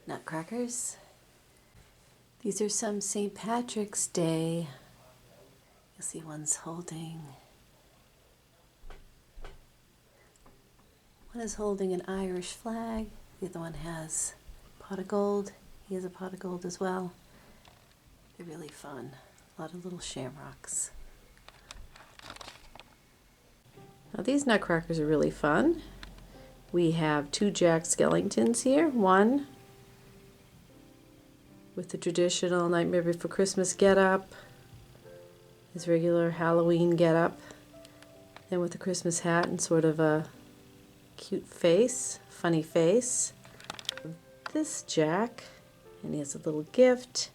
Nutcrackers. These are some St. Patrick's Day. You'll see one's holding. One is holding an Irish flag. The other one has a pot of gold. He has a pot of gold as well. They're really fun. A lot of little shamrocks. Now these nutcrackers are really fun. We have two Jack Skellingtons here. One with the traditional Nightmare Before Christmas getup, his regular Halloween getup, then with the Christmas hat and sort of a cute face, funny face. This Jack, and he has a little gift,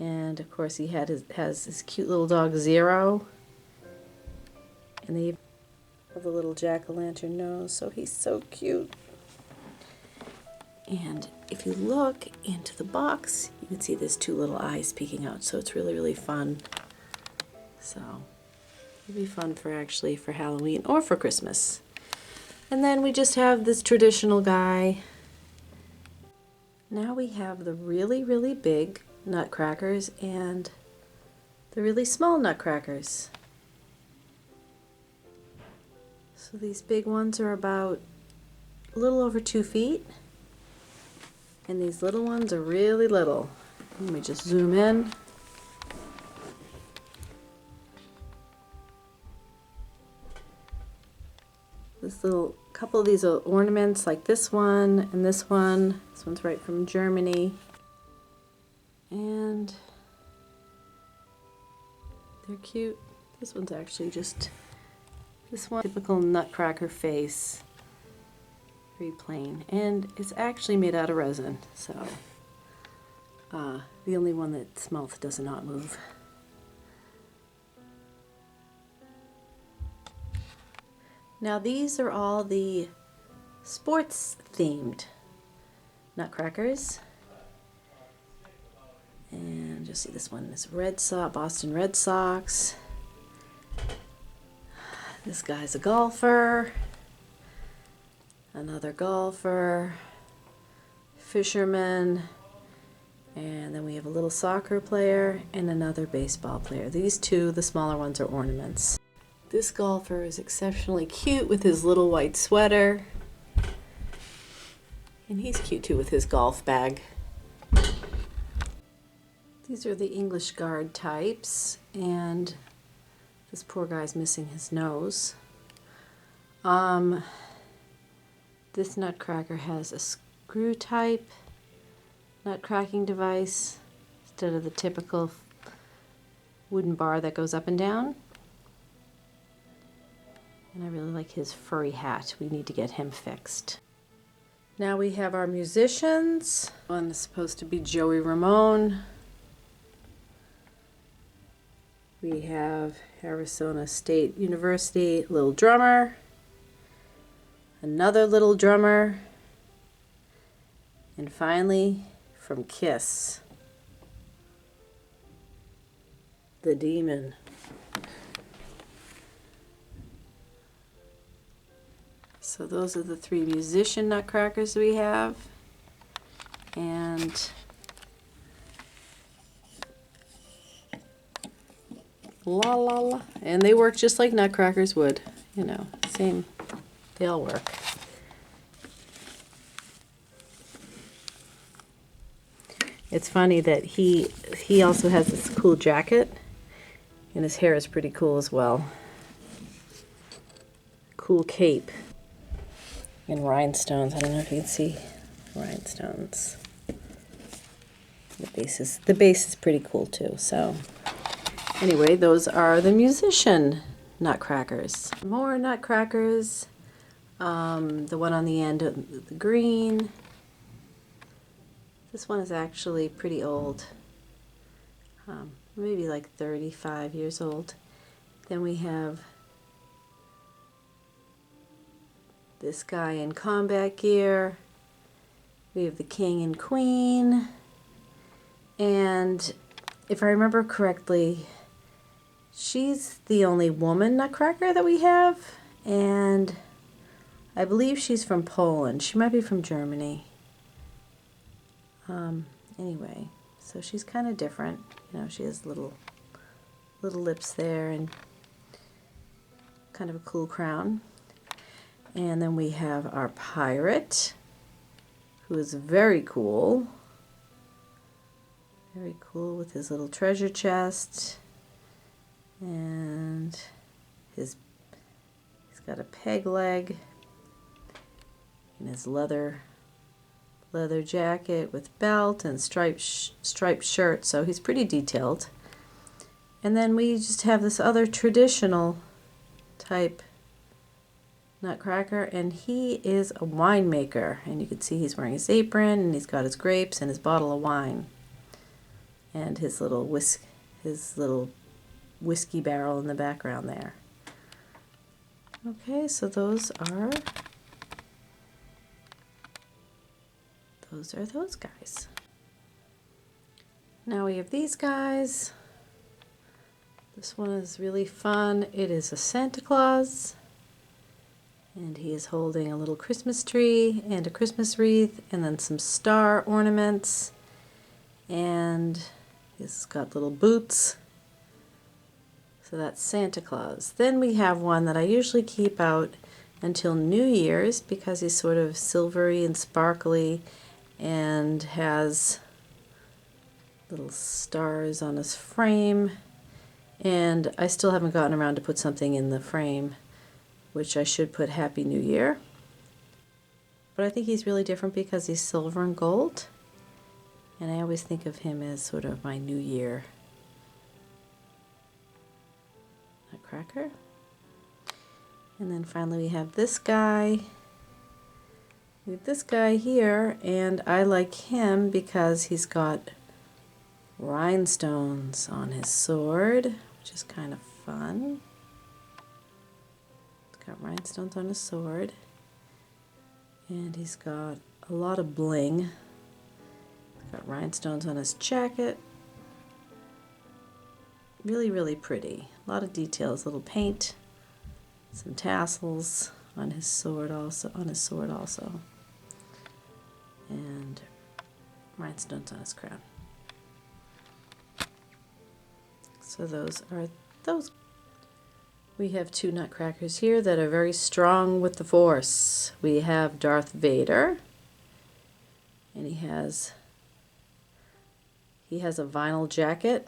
and of course he has his cute little dog Zero, and they have the little jack-o'-lantern nose, so he's so cute. And if you look into the box, you can see there's two little eyes peeking out, so it's really, really fun. So it'll be fun for Halloween or for Christmas. And then we just have this traditional guy. Now we have the really, really big nutcrackers and the really small nutcrackers. So these big ones are about a little over 2 feet. And these little ones are really little. Let me just zoom in. This little couple of these are ornaments, like this one and this one. This one's right from Germany. And they're cute. This one's actually just this one, typical nutcracker face. Very plain, and it's actually made out of resin, so the only one that's mouth does not move. Now these are all the sports themed nutcrackers, and you'll see this one is Boston Red Sox. This guy's a golfer. Another golfer, fisherman, and then we have a little soccer player and another baseball player. These two, the smaller ones, are ornaments. This golfer is exceptionally cute with his little white sweater, and he's cute too with his golf bag. These are the English guard types, and this poor guy's missing his nose. This nutcracker has a screw type nutcracking device instead of the typical wooden bar that goes up and down. And I really like his furry hat. We need to get him fixed. Now we have our musicians. One is supposed to be Joey Ramone. We have Arizona State University little drummer. Another little drummer, and finally from Kiss, the demon. So those are the three musician nutcrackers we have, and la la la, and they work just like nutcrackers would, you know, same. They all work. It's funny that he also has this cool jacket, and his hair is pretty cool as well. Cool cape and rhinestones. I don't know if you can see rhinestones. The base is pretty cool too. So anyway, those are the musician nutcrackers. More nutcrackers. The one on the end of the green. This one is actually pretty old, maybe like 35 years old. Then we have this guy in combat gear. We have the king and queen. And if I remember correctly, she's the only woman nutcracker that we have. And I believe she's from Poland. She might be from Germany. Anyway, so she's kind of different. You know, she has little lips there and kind of a cool crown. And then we have our pirate, who is very cool. Very cool with his little treasure chest. And he's got a peg leg and his leather jacket with belt and striped shirt, so he's pretty detailed. And then we just have this other traditional type Nutcracker, and he is a winemaker, and you can see he's wearing his apron and he's got his grapes and his bottle of wine and his little whiskey barrel in the background there. Okay, so those are those guys. Now we have these guys. This one is really fun. It is a Santa Claus, and he is holding a little Christmas tree and a Christmas wreath and then some star ornaments, and he's got little boots. So that's Santa Claus. Then we have one that I usually keep out until New Year's because he's sort of silvery and sparkly and has little stars on his frame. And I still haven't gotten around to put something in the frame, which I should put Happy New Year. But I think he's really different because he's silver and gold. And I always think of him as sort of my New Year Nutcracker. And then finally we have this guy. We have this guy here, and I like him because he's got rhinestones on his sword, which is kind of fun. He's got rhinestones on his sword, and he's got a lot of bling. He's got rhinestones on his jacket. Really, really pretty. A lot of details, little paint, some tassels on his sword also, and rhinestones on his crown. So those are those. We have two Nutcrackers here that are very strong with the Force. We have Darth Vader, and he has a vinyl jacket.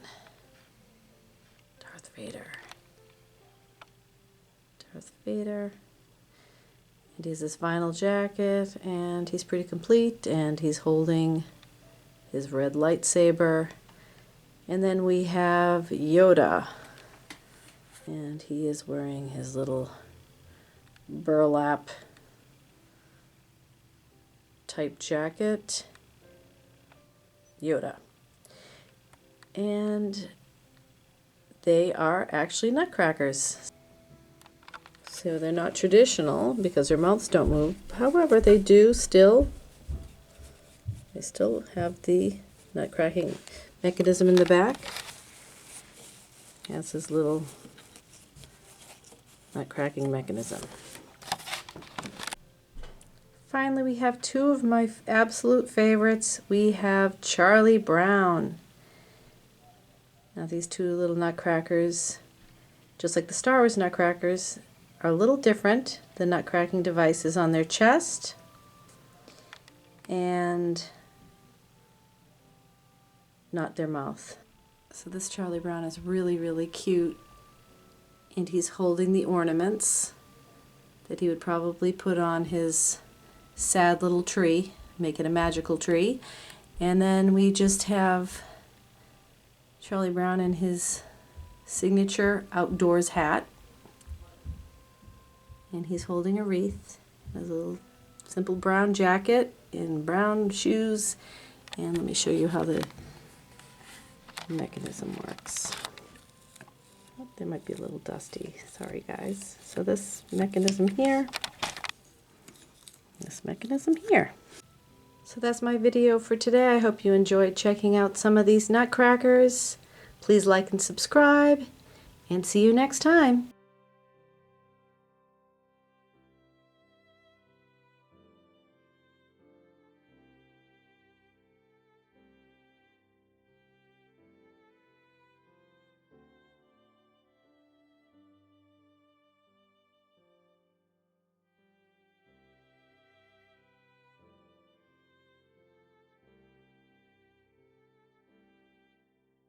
Darth Vader. And he has this vinyl jacket, and he's pretty complete, and he's holding his red lightsaber. And then we have Yoda, and he is wearing his little burlap type jacket. Yoda. And they are actually Nutcrackers. So they're not traditional because their mouths don't move. However, they still have the nutcracking mechanism in the back. Has his little nutcracking mechanism. Finally, we have two of my absolute favorites. We have Charlie Brown. Now these two little nutcrackers, just like the Star Wars Nutcrackers, are a little different. The nutcracking device is on their chest, and not their mouth. So this Charlie Brown is really, really cute, and he's holding the ornaments that he would probably put on his sad little tree, make it a magical tree. And then we just have Charlie Brown in his signature outdoors hat, and he's holding a wreath, a little simple brown jacket and brown shoes. And let me show you how the mechanism works. Oh, they might be a little dusty, sorry guys. So this mechanism here, So that's my video for today. I hope you enjoyed checking out some of these Nutcrackers. Please like and subscribe, and see you next time.